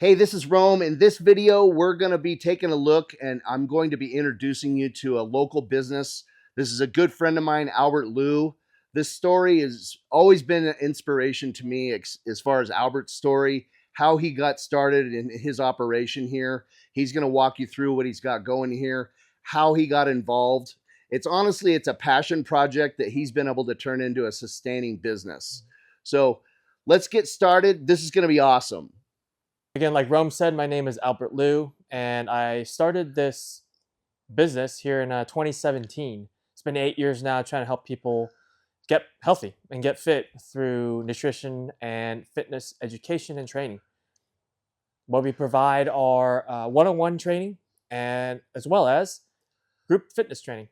Hey, this is Rome. In this video, we're going to be taking a look and I'm going to be introducing you to a local business. This is a good friend of mine, Albert Liu. This story has always been an inspiration to me as far as Albert's story, how he got started in his operation here. He's going to walk you through what he's got going here, how he got involved. It's a passion project that he's been able to turn into a sustaining business. So let's get started. This is going to be awesome. Again, like Rome said, my name is Albert Liu, and I started this business here in 2017. It's been 8 years now trying to help people get healthy and get fit through nutrition and fitness education and training. What we provide are one-on-one training and as well as group fitness training.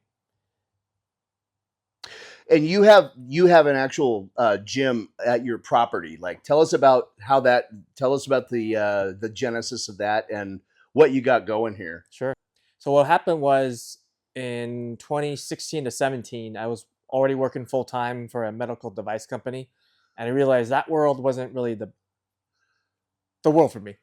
And you have an actual gym at your property. Like, tell us about the genesis of that and what you got going here. Sure. So what happened was in 2016 to 17, I was already working full time for a medical device company, and I realized that world wasn't really the world for me,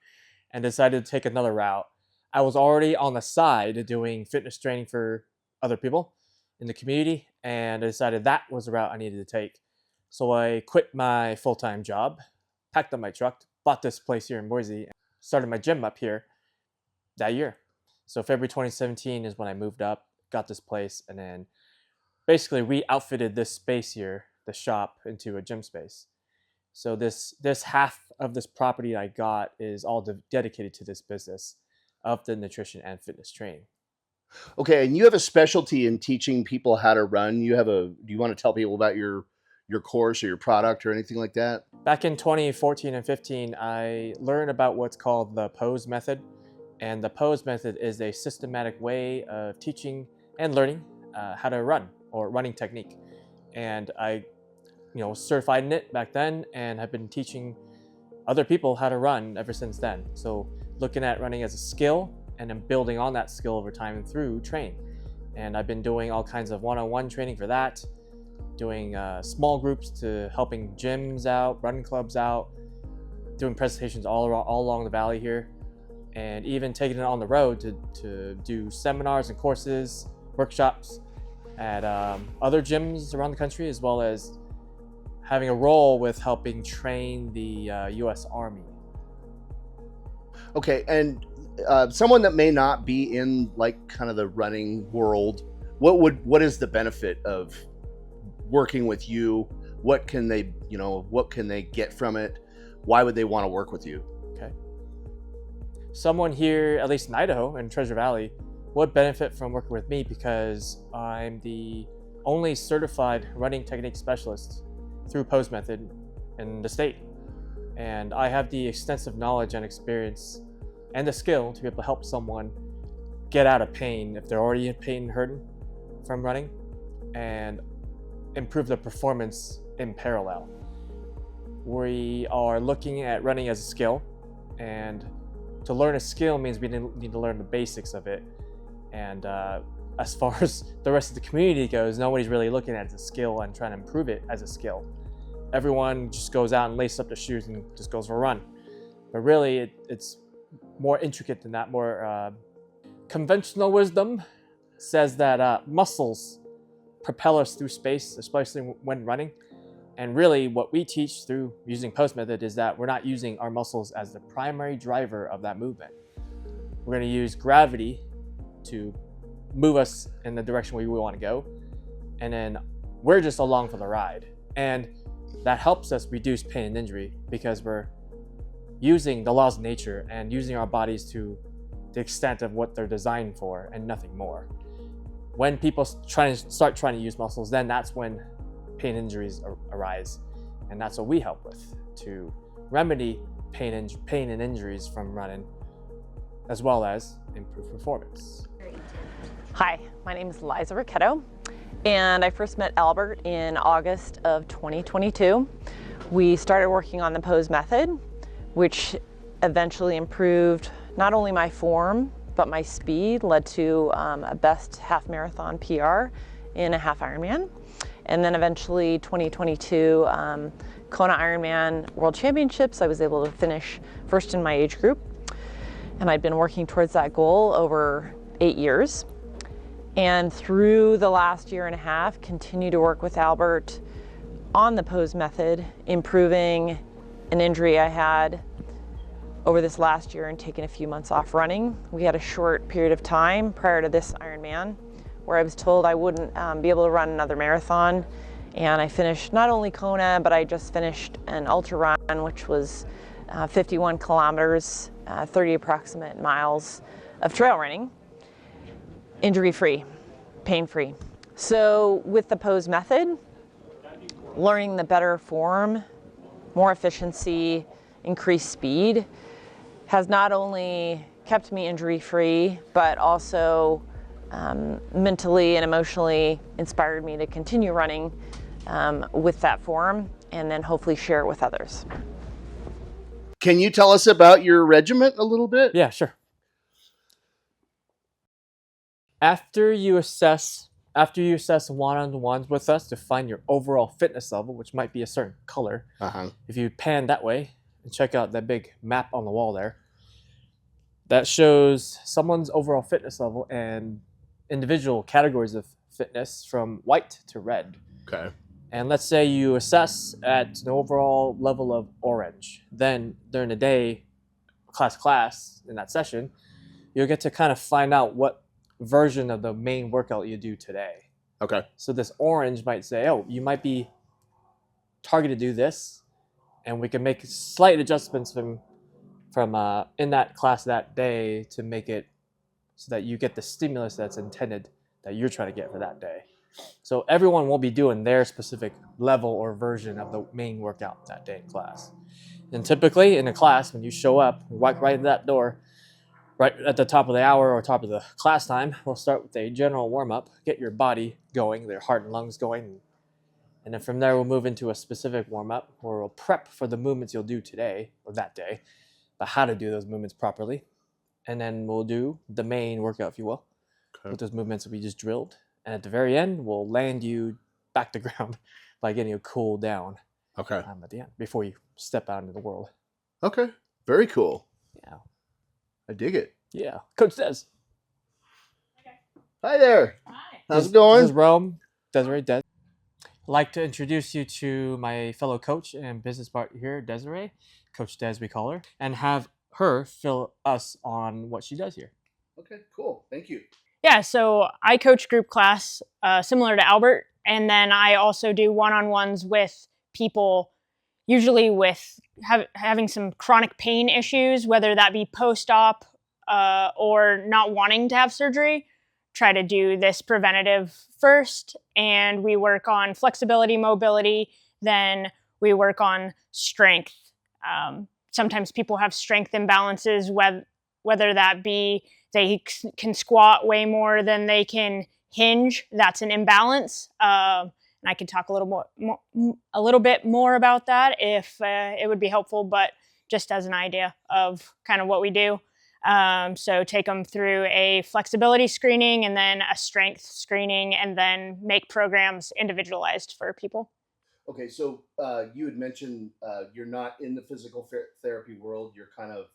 and decided to take another route. I was already on the side doing fitness training for other people in the community, and I decided that was the route I needed to take. So I quit my full-time job, packed up my truck, bought this place here in Boise, and started my gym up here that year. So February 2017 is when I moved up, got this place, and then basically re-outfitted this space here, the shop, into a gym space. So this half of this property I got is all dedicated to this business of the nutrition and fitness training. Okay, and you have a specialty in teaching people how to run. Do you want to tell people about your course or your product or anything like that? Back in 2014 and 15, I learned about what's called the POSE method. And the POSE method is a systematic way of teaching and learning how to run, or running technique. And I was certified in it back then and have been teaching other people how to run ever since then. So looking at running as a skill and then building on that skill over time and through training. And I've been doing all kinds of one-on-one training for that, doing small groups to helping gyms out, running clubs out, doing presentations all along the valley here, and even taking it on the road to do seminars and courses, workshops at other gyms around the country, as well as having a role with helping train the U.S. Army. Okay, and someone that may not be in like kind of the running world, what is the benefit of working with you? What can they get from it? Why would they want to work with you? Okay. Someone here, at least in Idaho and Treasure Valley, would benefit from working with me because I'm the only certified running technique specialist through POSE method in the state. And I have the extensive knowledge and experience and the skill to be able to help someone get out of pain if they're already in pain and hurting from running, and improve their performance in parallel. We are looking at running as a skill, and to learn a skill means we need to learn the basics of it. And as far as the rest of the community goes, nobody's really looking at it as a skill and trying to improve it as a skill. Everyone just goes out and laces up their shoes and just goes for a run. But really, it's more intricate than that. More conventional wisdom says that muscles propel us through space, especially when running. And really what we teach through using POSE method is that we're not using our muscles as the primary driver of that movement. We're going to use gravity to move us in the direction we want to go, and then we're just along for the ride. And that helps us reduce pain and injury because we're using the laws of nature and using our bodies to the extent of what they're designed for and nothing more. When people start trying to use muscles, then that's when pain injuries arise. And that's what we help with, to remedy pain and injuries from running, as well as improve performance. Hi, my name is Liza Ricchetto, and I first met Albert in August of 2022. We started working on the POSE method, which eventually improved not only my form, but my speed, led to a best half marathon PR in a half Ironman. And then eventually 2022 Kona Ironman World Championships, I was able to finish first in my age group. and I'd been working towards that goal over 8 years. And through the last year and a half, continue to work with Albert on the pose method, improving an injury I had over this last year and taking a few months off running. We had a short period of time prior to this Ironman where I was told I wouldn't be able to run another marathon. And I finished not only Kona, but I just finished an ultra run, which was 51 kilometers, 30 approximate miles of trail running, injury-free, pain-free. So with the pose method, learning the better form, more efficiency, increased speed, has not only kept me injury-free, but also mentally and emotionally inspired me to continue running with that form, and then hopefully share it with others. Can you tell us about your regiment a little bit? Yeah, sure. After you assess one-on-ones with us to find your overall fitness level, which might be a certain color, if you pan that way and check out that big map on the wall there, that shows someone's overall fitness level and individual categories of fitness from white to red. Okay. And let's say you assess at an overall level of orange. Then during the day, class in that session, you'll get to kind of find out what version of the main workout you do today. Okay. So this orange might say, oh, you might be targeted to do this, and we can make slight adjustments from in that class that day to make it so that you get the stimulus that's intended that you're trying to get for that day. So everyone will be doing their specific level or version of the main workout that day in class. And typically in a class, when you show up, walk right in that door, right at the top of the hour or top of the class time, we'll start with a general warm-up, get your body going, their heart and lungs going. And then from there, we'll move into a specific warm-up where we'll prep for the movements you'll do today or that day, but how to do those movements properly. And then we'll do the main workout, if you will, with those movements that we just drilled. And at the very end, we'll land you back to ground by getting you cooled down. Okay. At the end, before you step out into the world. Okay. Very cool. Yeah. I dig it. Yeah. Coach Des. Okay. Hi there. Hi. How's it going? This is Rome, Desiree, Des. I'd like to introduce you to my fellow coach and business partner here, Desiree. Coach Des, we call her. And have her fill us on what she does here. Okay, cool. Thank you. Yeah, so I coach group class, similar to Albert, and then I also do one-on-ones with people, usually with having some chronic pain issues, whether that be post-op or not wanting to have surgery. Try to do this preventative first, and we work on flexibility, mobility, then we work on strength. Sometimes people have strength imbalances, whether that be they can squat way more than they can hinge. That's an imbalance. And I can talk a little bit more about that if it would be helpful, but just as an idea of kind of what we do. So take them through a flexibility screening and then a strength screening, and then make programs individualized for people. Okay, so you had mentioned you're not in the physical therapy world. You're kind of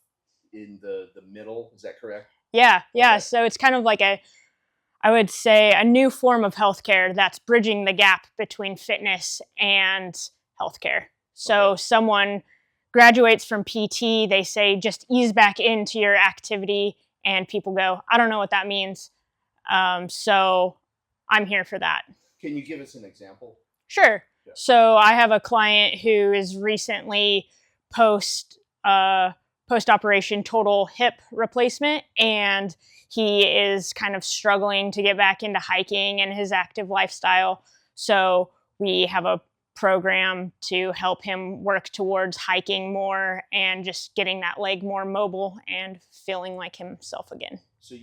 in the middle. Is that correct? Yeah. Okay. So it's kind of like I would say a new form of healthcare that's bridging the gap between fitness and healthcare. So someone graduates from PT, they say just ease back into your activity, and people go, I don't know what that means. So I'm here for that. Can you give us an example? Sure. Yeah. So I have a client who is recently post-operation total hip replacement, and he is kind of struggling to get back into hiking and his active lifestyle. So we have a program to help him work towards hiking more and just getting that leg more mobile and feeling like himself again. So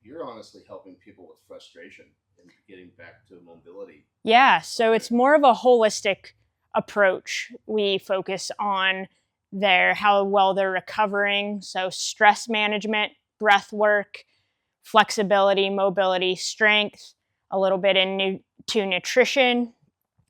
you're honestly helping people with frustration and getting back to mobility. Yeah, so it's more of a holistic approach. We focus on how well they're recovering. So stress management, breath work, flexibility, mobility, strength, a little bit into nutrition,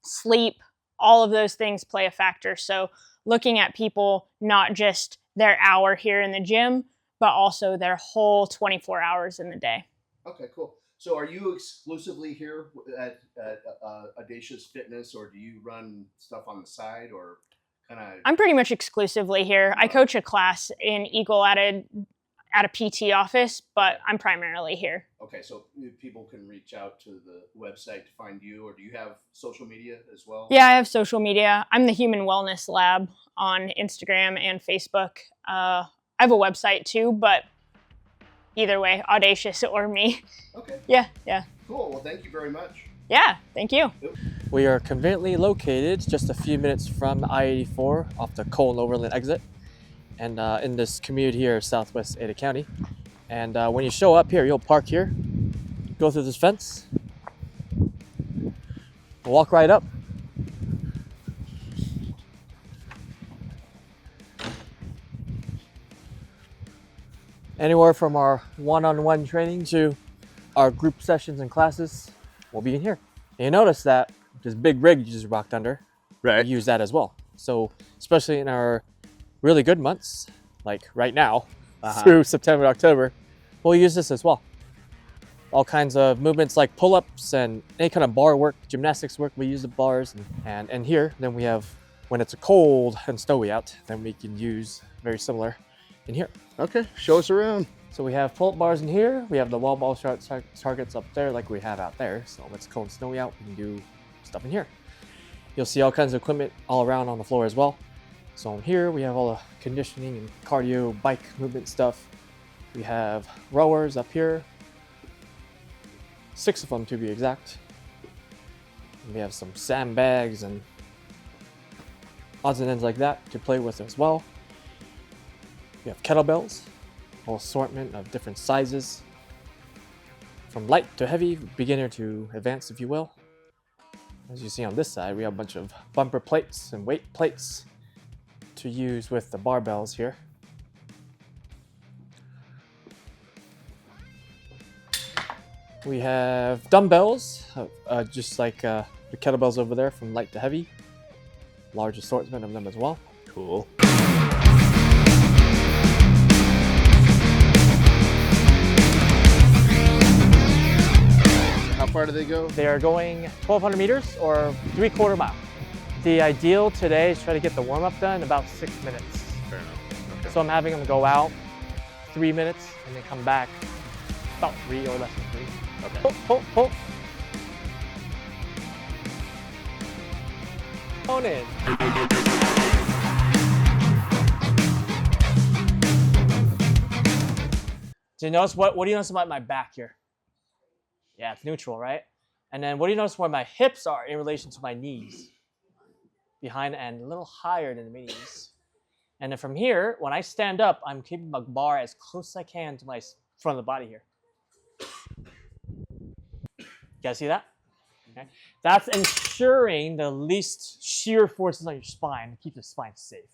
sleep, all of those things play a factor. So looking at people, not just their hour here in the gym, but also their whole 24 hours in the day. Okay, cool. So are you exclusively here at Audacious Fitness, or do you run stuff on the side, or kind of? I'm pretty much exclusively here. I coach a class in Eagle at a PT office, but I'm primarily here. Okay, so people can reach out to the website to find you, or do you have social media as well? Yeah, I have social media. I'm the Human Wellness Lab on Instagram and Facebook. I have a website too, but either way, Audacious or me. Okay. Yeah. Cool. Well, thank you very much. Yeah, thank you. We are conveniently located just a few minutes from I-84 off the Cole-Overland exit, and in this commute here, Southwest Ada County. And when you show up here, you'll park here, go through this fence, walk right up. Anywhere from our one-on-one training to our group sessions and classes will be in here. And you notice that this big rig you just rocked under, Right. we use that as well. So especially in our really good months, like right now, through September, October, we'll use this as well. All kinds of movements like pull-ups and any kind of bar work, gymnastics work, we use the bars. And here, then we have, when it's cold and snowy out, then we can use very similar in here. Okay, show us around. So we have pull-up bars in here. We have the wall ball targets up there like we have out there. So when it's cold and snowy out, we can do stuff in here. You'll see all kinds of equipment all around on the floor as well. So in here, we have all the conditioning and cardio, bike movement stuff. We have rowers up here. 6 of them to be exact. And we have some sandbags and odds and ends like that to play with as well. We have kettlebells, a whole assortment of different sizes, from light to heavy, beginner to advanced, if you will. As you see on this side, we have a bunch of bumper plates and weight plates to use with the barbells here. We have dumbbells, just like the kettlebells over there, from light to heavy. Large assortment of them as well. Cool. How far do they go? They are going 1,200 meters or 3/4 mile. The ideal today is try to get the warm-up done in about 6 minutes. Fair enough. Okay. So I'm having them go out 3 minutes and then come back about 3 or less than 3. Okay. Pull, pull, pull. On in. Do you notice what do you notice about my back here? Yeah, it's neutral, right? And then what do you notice where my hips are in relation to my knees? Behind and a little higher than the knees. And then from here, when I stand up, I'm keeping my bar as close as I can to my front of the body here. You guys see that? Okay. That's ensuring the least shear forces on your spine to keep the spine safe.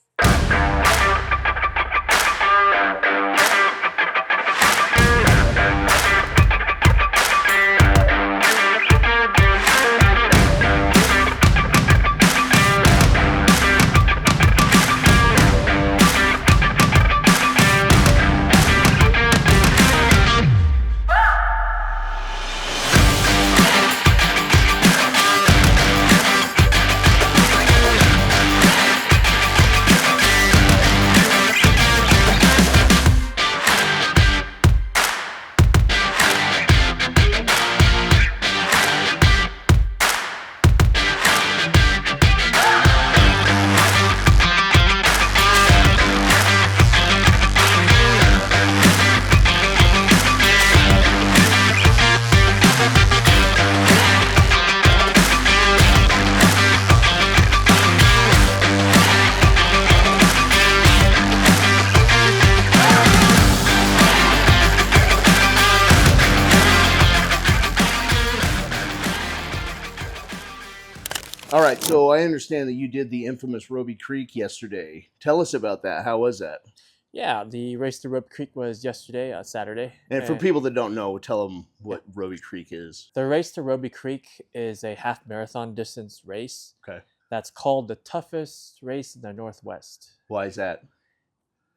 All right, so I understand that you did the infamous Roby Creek yesterday. Tell us about that. How was that? Yeah, the race to Roby Creek was yesterday, Saturday. And for people that don't know, tell them what Roby Creek is. The race to Roby Creek is a half marathon distance race. Okay. That's called the toughest race in the Northwest. Why is that?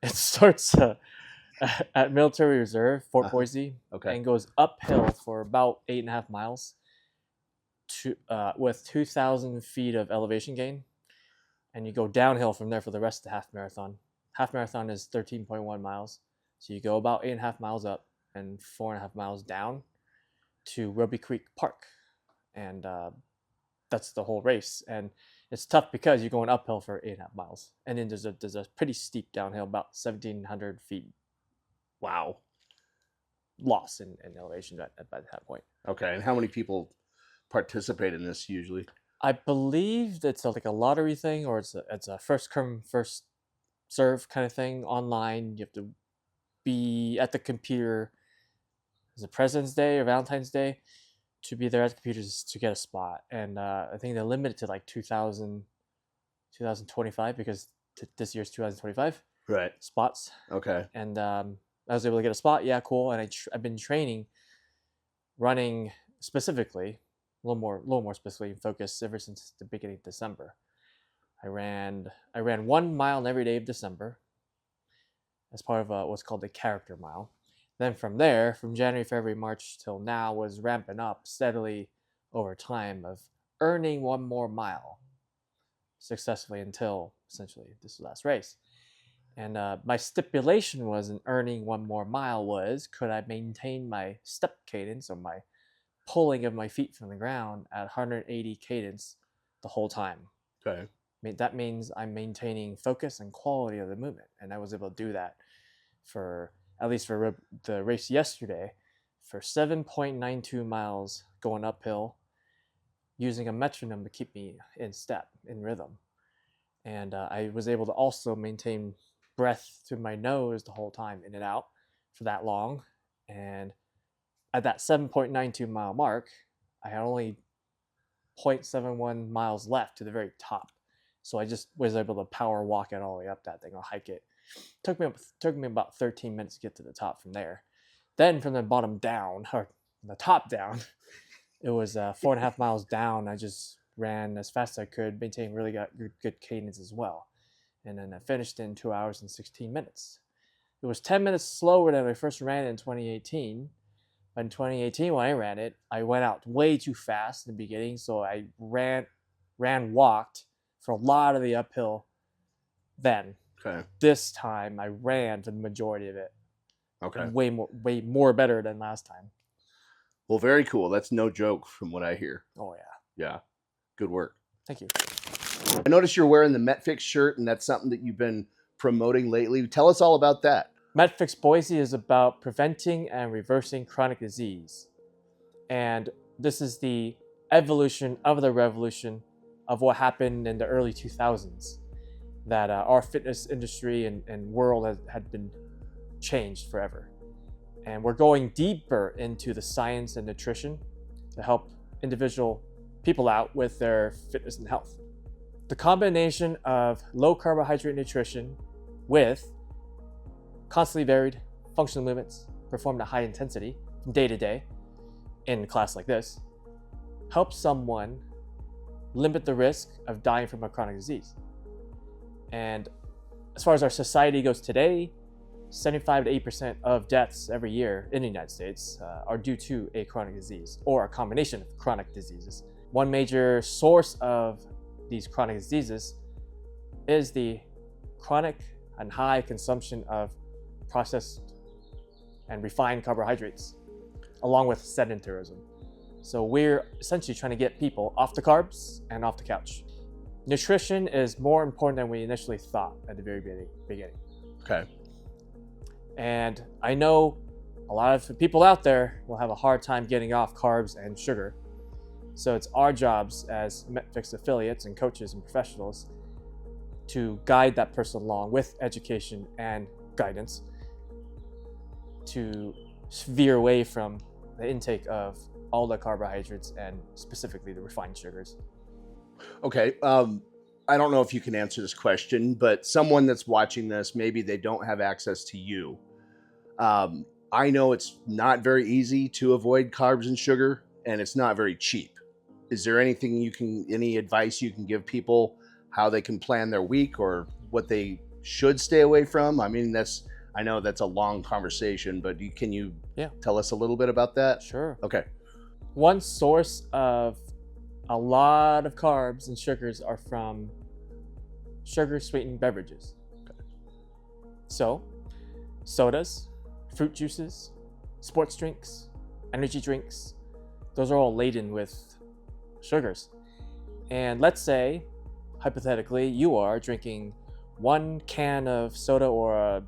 It starts at Military Reserve, Fort Uh-huh. Boise, Okay. and goes uphill for about 8.5 miles with 2,000 feet of elevation gain. And you go downhill from there for the rest of the half marathon. Half marathon is 13.1 miles. So you go about 8.5 miles up and 4.5 miles down to Ruby Creek Park. And that's the whole race. And it's tough because you're going uphill for 8.5 miles. And then there's a pretty steep downhill, about 1,700 feet. Wow. Loss in elevation by that point. Okay. And how many people participate in this usually? I believe it's like a lottery thing, or it's a first come first serve kind of thing online. You have to be at the computer. Is it President's Day or Valentine's Day to be there at the computers to get a spot? And I think they limit it to like 2025 because this year's 2025 Right. spots. Okay. And I was able to get a spot. Yeah, cool. And I've been training, running specifically. A little more specifically focused ever since the beginning of December. I ran 1 mile every day of December as part of what's called the character mile. Then from there, from January, February, March till now, was ramping up steadily over time of earning 1 more mile successfully until essentially this last race. And my stipulation was in earning 1 more mile was, could I maintain my step cadence or my pulling of my feet from the ground at 180 cadence the whole time. Okay. That means I'm maintaining focus and quality of the movement. And I was able to do that for, at least for the race yesterday, for 7.92 miles going uphill, using a metronome to keep me in step, in rhythm. And I was able to also maintain breath through my nose the whole time, in and out, for that long. And at that 7.92 mile mark, I had only 0.71 miles left to the very top. So I just was able to power walk it all the way up that thing or hike it. Took me about 13 minutes to get to the top from there. Then from the bottom down, or the top down, it was 4.5 miles down. I just ran as fast as I could, maintain really good cadence as well. And then I finished in 2 hours and 16 minutes. It was 10 minutes slower than I first ran it in 2018. But in 2018, when I ran it, I went out way too fast in the beginning. So I walked for a lot of the uphill then. Okay. This time I ran for the majority of it. Okay. Way more better than last time. Well, very cool. That's no joke from what I hear. Oh yeah. Yeah. Good work. Thank you. I noticed you're wearing the MetFix shirt, and that's something that you've been promoting lately. Tell us all about that. MetFix Boise is about preventing and reversing chronic disease. And this is the evolution of the revolution of what happened in the early 2000s, that our fitness industry and world had been changed forever. And we're going deeper into the science and nutrition to help individual people out with their fitness and health. The combination of low carbohydrate nutrition with constantly varied functional movements performed at high intensity from day to day in a class like this helps someone limit the risk of dying from a chronic disease. And as far as our society goes today, 75 to 8% of deaths every year in the United States are due to a chronic disease or a combination of chronic diseases. One major source of these chronic diseases is the chronic and high consumption of processed and refined carbohydrates, along with sedentarism. So we're essentially trying to get people off the carbs and off the couch. Nutrition is more important than we initially thought at the very beginning. Okay. And I know a lot of people out there will have a hard time getting off carbs and sugar. So it's our jobs as MetFix affiliates and coaches and professionals to guide that person along with education and guidance to veer away from the intake of all the carbohydrates and specifically the refined sugars. Okay. I don't know if you can answer this question, but someone that's watching this, maybe they don't have access to you. I know it's not very easy to avoid carbs and sugar, and it's not very cheap. Is there any advice you can give people how they can plan their week or what they should stay away from? I mean, I know that's a long conversation, but can you Yeah. tell us a little bit about that? Sure. Okay. One source of a lot of carbs and sugars are from sugar sweetened beverages. So, sodas, fruit juices, sports drinks, energy drinks, those are all laden with sugars. And let's say, hypothetically, you are drinking 1 can of soda or a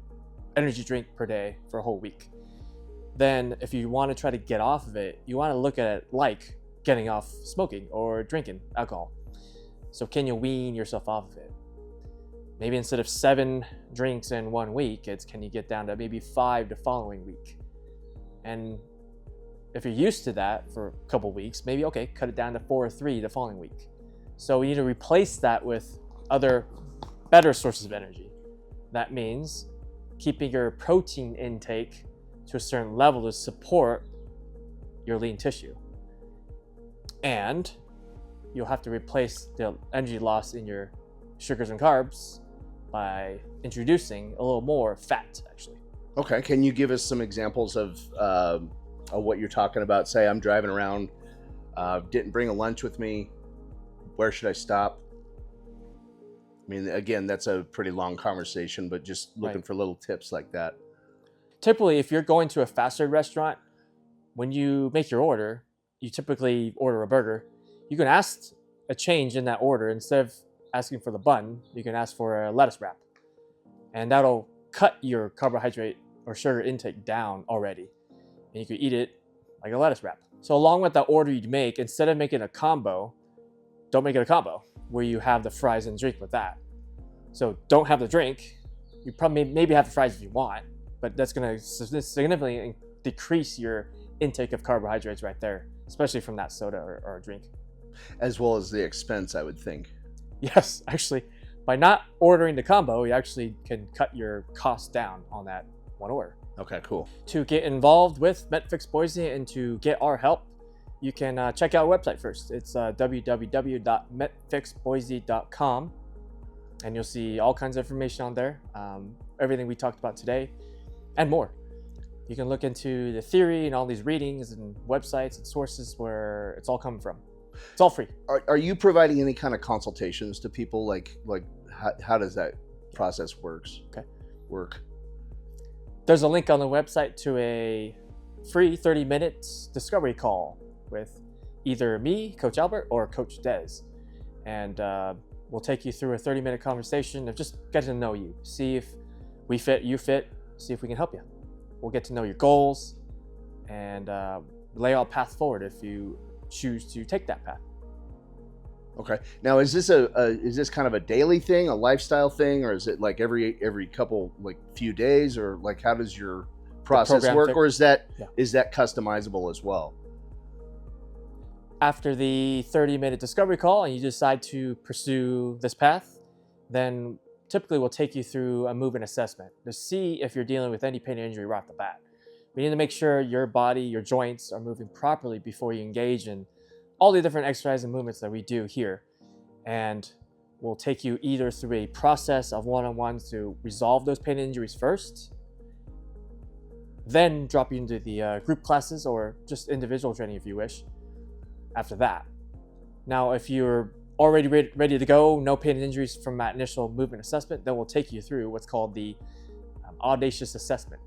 energy drink per day for a whole week. Then if you want to try to get off of it, you want to look at it like getting off smoking or drinking alcohol. So can you wean yourself off of it? Maybe instead of 7 drinks in 1 week, it's can you get down to maybe 5 the following week? And if you're used to that for a couple weeks, maybe, okay, cut it down to 4 or 3 the following week. So you need to replace that with other better sources of energy. That means keeping your protein intake to a certain level to support your lean tissue. And you'll have to replace the energy loss in your sugars and carbs by introducing a little more fat, actually. Okay. Can you give us some examples of what you're talking about? Say I'm driving around, didn't bring a lunch with me. Where should I stop? I mean, again, that's a pretty long conversation, but just looking for little tips like that. Typically, if you're going to a fast food restaurant, when you make your order, you typically order a burger. You can ask a change in that order. Instead of asking for the bun, you can ask for a lettuce wrap. And that'll cut your carbohydrate or sugar intake down already. And you can eat it like a lettuce wrap. So along with that order you'd make, instead of making a combo, don't make it a combo where you have the fries and drink with that. So don't have the drink. You probably maybe have the fries if you want, but that's going to significantly decrease your intake of carbohydrates right there, especially from that soda or a drink. As well as the expense, I would think. Yes, actually, by not ordering the combo, you actually can cut your cost down on that one order. Okay, cool. To get involved with MetFix Boise and to get our help, you can check out our website first. It's www.metfixboise.com, and you'll see all kinds of information on there, everything we talked about today, and more. You can look into the theory and all these readings and websites and sources where it's all coming from. It's all free. Are you providing any kind of consultations to people? Like how does that process work? There's a link on the website to a free 30-minute discovery call with either me, Coach Albert, or Coach Des. And we'll take you through a 30-minute conversation of just getting to know you, see if we fit, you fit, see if we can help you. We'll get to know your goals and lay out a path forward if you choose to take that path. Okay. Now, is this kind of a daily thing, a lifestyle thing, or is it like every couple few days, or like how does your process work, or is that customizable as well? After the 30-minute discovery call and you decide to pursue this path, then typically we'll take you through a movement assessment to see if you're dealing with any pain or injury right off the bat. We need to make sure your body, your joints are moving properly before you engage in all the different exercises and movements that we do here. And we'll take you either through a process of one-on-ones to resolve those pain and injuries first, then drop you into the group classes or just individual training if you wish after that. Now, if you're already ready to go, no pain and injuries from that initial movement assessment, then we'll take you through what's called the Audacious assessment.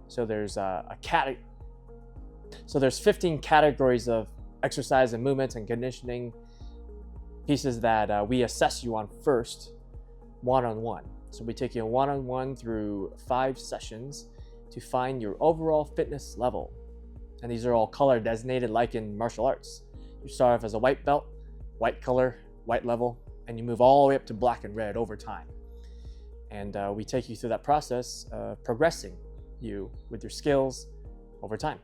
So there's there's 15 categories of exercise and movement and conditioning pieces that we assess you on first, one-on-one. So we take you one-on-one through 5 sessions to find your overall fitness level. And these are all color designated like in martial arts. You start off as a white belt, white color, white level, and you move all the way up to black and red over time. And we take you through that process of progressing you with your skills over time.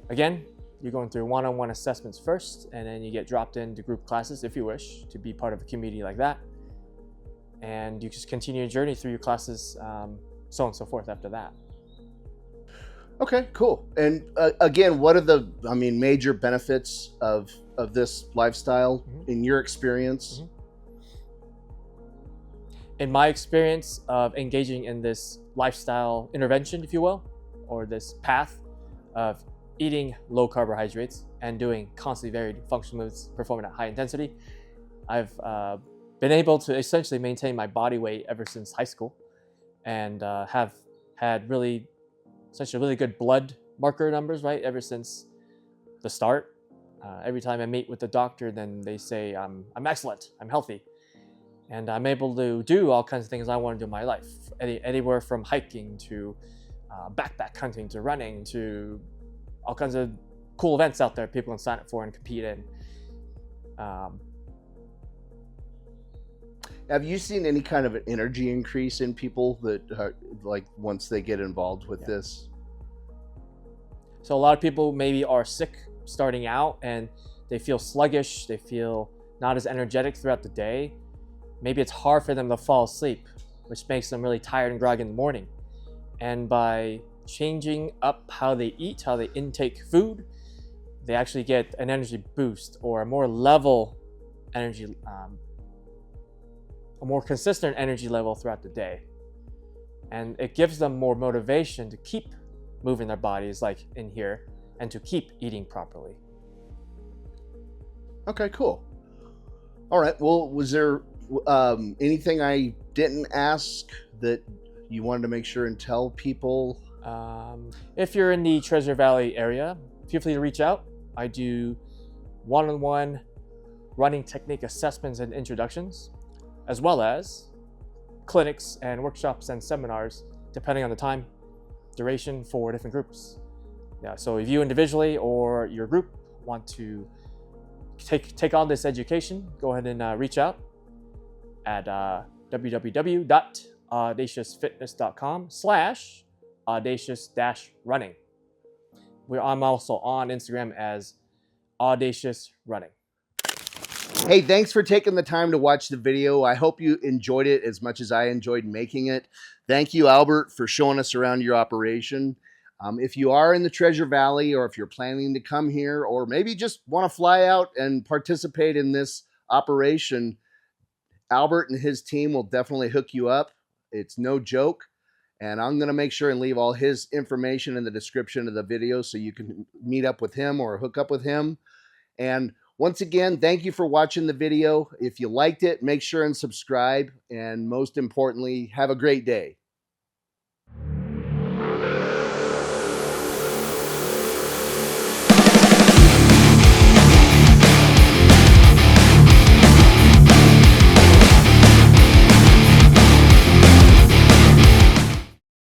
Again, you're going through one-on-one assessments first, and then you get dropped into group classes if you wish to be part of a community like that. And you just continue your journey through your classes, so on and so forth after that. Okay, cool. And again, what are the major benefits of this lifestyle in your experience? In my experience of engaging in this lifestyle intervention, if you will, or this path of eating low carbohydrates and doing constantly varied functional movements performing at high intensity, I've been able to essentially maintain my body weight ever since high school, and have had really good blood marker numbers, right, ever since the start. Every time I meet with the doctor, then they say I'm excellent, I'm healthy, and I'm able to do all kinds of things I want to do in my life. Anywhere from hiking to backpack hunting to running to all kinds of cool events out there people can sign up for and compete in. Have you seen any kind of an energy increase in people that are, like, once they get involved with this? So a lot of people maybe are sick starting out and they feel sluggish, they feel not as energetic throughout the day. Maybe it's hard for them to fall asleep, which makes them really tired and groggy in the morning. And by changing up how they eat, how they intake food, they actually get an energy boost or a more level energy, a more consistent energy level throughout the day. And it gives them more motivation to keep moving their bodies like in here and to keep eating properly. Okay, cool. All right. Well, was there anything I didn't ask that you wanted to make sure and tell people? If you're in the Treasure Valley area, feel free to reach out. I do one-on-one running technique assessments and introductions, as well as clinics and workshops and seminars, depending on the time, duration for different groups. Yeah, so if you individually or your group want to take on this education, go ahead and reach out at www.audaciousfitness.com/audacious-running. I'm also on Instagram as Audacious Running. Hey, thanks for taking the time to watch the video. I hope you enjoyed it as much as I enjoyed making it. Thank you, Albert, for showing us around your operation. If you are in the Treasure Valley, or if you're planning to come here, or maybe just want to fly out and participate in this operation, Albert and his team will definitely hook you up. It's no joke. And I'm going to make sure and leave all his information in the description of the video so you can meet up with him or hook up with him. And once again, thank you for watching the video. If you liked it, make sure and subscribe. And most importantly, have a great day.